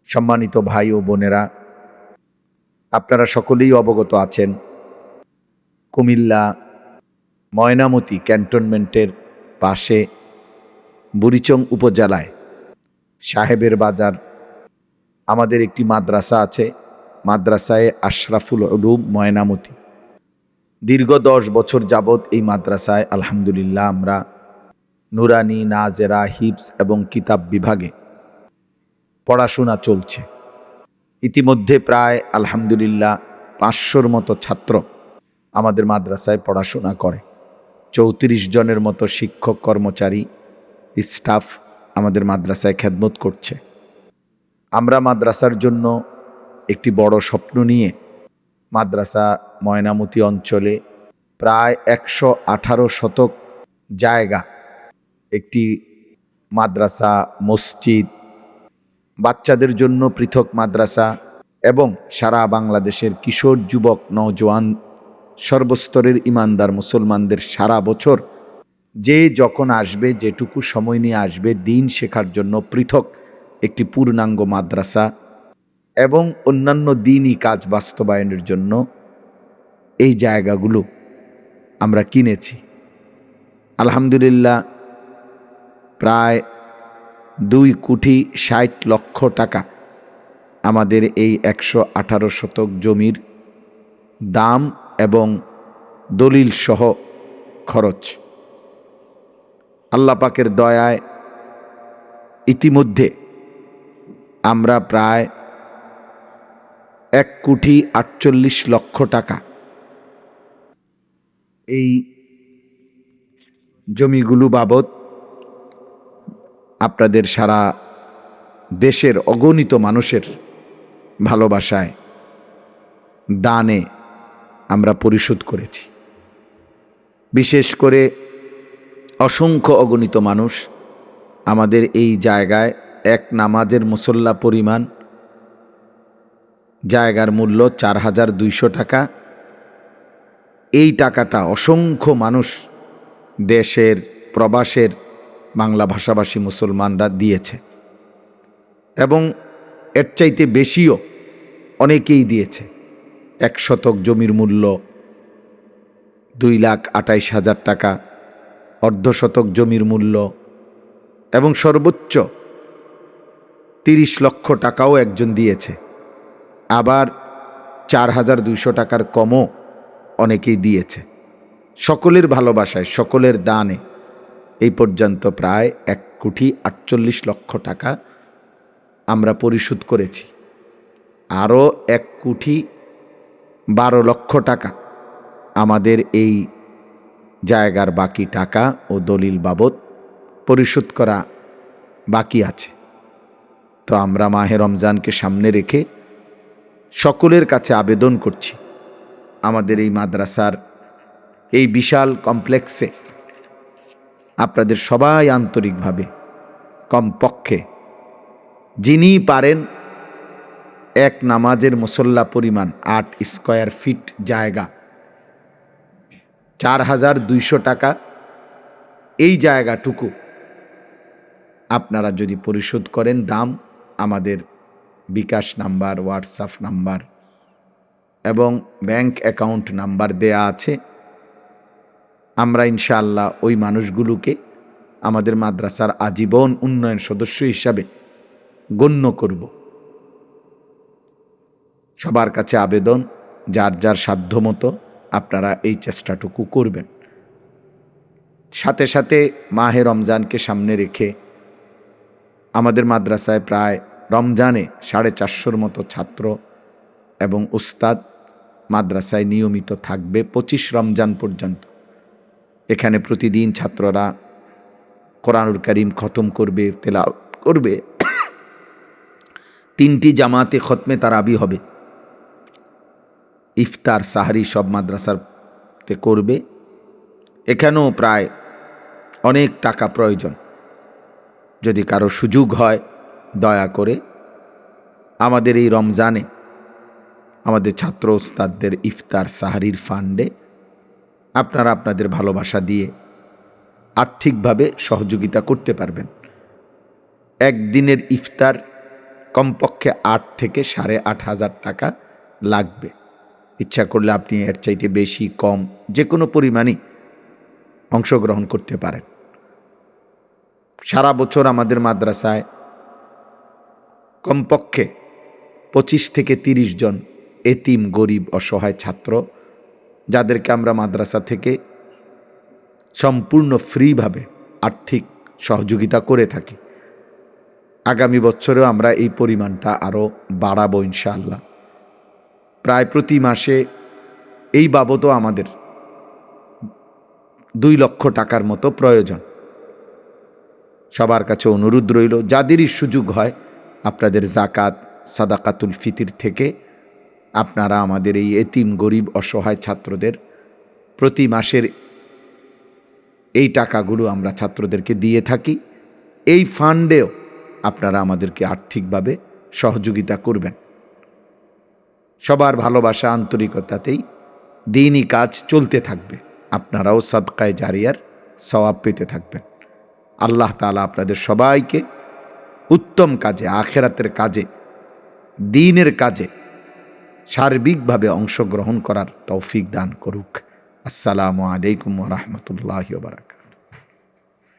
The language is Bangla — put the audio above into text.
সম্মানিত ভাই ও বোনেরা, আপনারা সকলেই অবগত আছেন কুমিল্লা ময়নামতি ক্যান্টনমেন্টের পাশে বুড়িচং উপজেলায় সাহেবের বাজার আমাদের একটি মাদ্রাসা আছে, মাদ্রাসায়ে আশরাফুল উলুম ময়নামতি। দীর্ঘ 10 বছর যাবৎ এই মাদ্রাসায় আলহামদুলিল্লাহ আমরা নুরানি, নাজেরা, হিফজ এবং কিতাব বিভাগে পড়াশোনা চলছে। ইতিমধ্যে প্রায় আলহামদুলিল্লাহ 500-র মতো ছাত্র আমাদের মাদ্রাসায় পড়াশোনা করে। 34 জনের মতো শিক্ষক, কর্মচারী, স্টাফ আমাদের মাদ্রাসায় খেদমত করছে। আমরা মাদ্রাসার জন্য একটি বড় স্বপ্ন নিয়ে মাদ্রাসা ময়নামতি অঞ্চলে প্রায় 118 শতক জায়গা একটি মাদ্রাসা, মসজিদ, বাচ্চাদের জন্য পৃথক মাদ্রাসা এবং সারা বাংলাদেশের কিশোর, যুবক, নওজোয়ান, সর্বস্তরের ইমানদার মুসলমানদের সারা বছর যে যখন আসবে, যেটুকু সময় নিয়ে আসবে, দিন শেখার জন্য পৃথক একটি পূর্ণাঙ্গ মাদ্রাসা এবং অন্যান্য দিনই কাজ বাস্তবায়নের জন্য এই জায়গাগুলো আমরা কিনেছি। আলহামদুলিল্লাহ প্রায় 2,60,00,000 টাকা আমাদের এই 118 শতক জমির দাম এবং দলিল সহ খরচ। আল্লাহ পাকের দয়ায় ইতিমধ্যে আমরা প্রায় 1,48,00,000 টাকা এই জমিগুলো বাবদ আপনাদের সারা দেশের অগণিত মানুষের ভালোবাসায়, দানে আমরা পরিশোধ করেছি। বিশেষ করে অসংখ্য অগণিত মানুষ আমাদের এই জায়গায় এক নামাজের মুসল্লা পরিমাণ জায়গার মূল্য 4,200 টাকা। এই টাকাটা অসংখ্য মানুষ, দেশের প্রবাসের বাংলা ভাষাভাষী মুসলমানরা দিয়েছে এবং এর চাইতে বেশিও অনেকেই দিয়েছে। 1 শতক জমির মূল্য 2,28,000 টাকা, অর্ধ শতক জমির মূল্য এবং সর্বোচ্চ 30 লক্ষ টাকাও একজন দিয়েছে। আবার 4,200 টাকার কমও অনেকেই দিয়েছে। সকলের ভালোবাসায়, সকলের দানে এই পর্যন্ত প্রায় 1,48,00,000 টাকা আমরা পরিশোধ করেছি। আরও 1,12,00,000 টাকা আমাদের এই জায়গার বাকি টাকা ও দলিল বাবদ পরিশোধ করা বাকি আছে। তো আমরা মাহে রমজানকে সামনে রেখে সকলের কাছে আবেদন করছি, আমাদের এই মাদ্রাসার এই বিশাল কমপ্লেক্সে আপনাদের সবাই আন্তরিকভাবে কমপক্ষে যিনি পারেন এক নামাজের মুসল্লা পরিমাণ 8 স্কয়ার ফিট জায়গা, 4,200 টাকা, এই জায়গাটুকু আপনারা যদি পরিশোধ করেন, দাম আমাদের বিকাশ নাম্বার, হোয়াটসঅ্যাপ নাম্বার এবং ব্যাংক অ্যাকাউন্ট নাম্বার দেয়া আছে। আমরা ইনশাআল্লাহ ওই মানুষগুলোকে আমাদের মাদ্রাসার আজীবন উন্নয়ন সদস্য হিসাবে গণ্য করব। সবার কাছে আবেদন, যার যার সাধ্যমতো আপনারা এই চেষ্টাটুকু করবেন। সাথে সাথে মাহে রমজানকে সামনে রেখে আমাদের মাদ্রাসায় প্রায় রমজানে 450-র মতো ছাত্র এবং উস্তাদ মাদ্রাসায় নিয়মিত থাকবে 25 রমজান পর্যন্ত। এখানে প্রতিদিন ছাত্ররা কোরআনুল কারীম খতম করবে, তেলাওয়াত করবে। 3টি জামাতে খতমে তারাবি হবে, ইফতার, সাহারি সব মাদ্রাসাতে করবে। এখানেও প্রায় অনেক টাকা প্রয়োজন। যদি কারো সুযোগ হয়, দয়া করে আমাদের এই রমজানে আমাদের ছাত্র উস্তাদদের ইফতার, সাহারির ফান্ডে আপনারা আপনাদের ভালোবাসা দিয়ে আর্থিকভাবে সহযোগিতা করতে পারবেন। একদিনের ইফতার কমপক্ষে 8 থেকে 8,500 টাকা লাগবে। ইচ্ছা করলে আপনি এর চাইতে বেশি কম যে কোনো পরিমাণই অংশগ্রহণ করতে পারেন। সারা বছর আমাদের মাদ্রাসায় কমপক্ষে 25 থেকে 30 জন এতিম, গরিব, অসহায় ছাত্র, যাদেরকে আমরা মাদ্রাসা থেকে সম্পূর্ণ ফ্রিভাবে আর্থিক সহযোগিতা করে থাকি। আগামী বছরেও আমরা এই পরিমাণটা আরও বাড়াবো ইনশাআল্লাহ। প্রায় প্রতি মাসে এই বাবদও আমাদের 2 লক্ষ টাকার মতো প্রয়োজন। সবার কাছে অনুরোধ রইল, যাদেরই সুযোগ হয় আপনাদের জাকাত, সাদাকাতুল ফিতির থেকে আপনারা আমাদের এই এতিম, গরিব, অসহায় ছাত্রদের প্রতি মাসের এই টাকাগুলো আমরা ছাত্রদেরকে দিয়ে থাকি। এই ফান্ডেও আপনারা আমাদেরকে আর্থিকভাবে সহযোগিতা করবেন। সবার ভালোবাসা, আন্তরিকতাতেই দ্বীনি কাজ চলতে থাকবে। আপনারাও সাদকায়ে জারিয়ার সওয়াব পেতে থাকবেন। আল্লাহ তাআলা আপনাদের সবাইকে উত্তম কাজে, আখিরাতের কাজে, দ্বীনের কাজে সার্বিকভাবে অংশগ্রহণ করার তৌফিক দান করুক। আসসালামু আলাইকুম ওয়া রাহমাতুল্লাহি ওয়া বারাকাতুহু।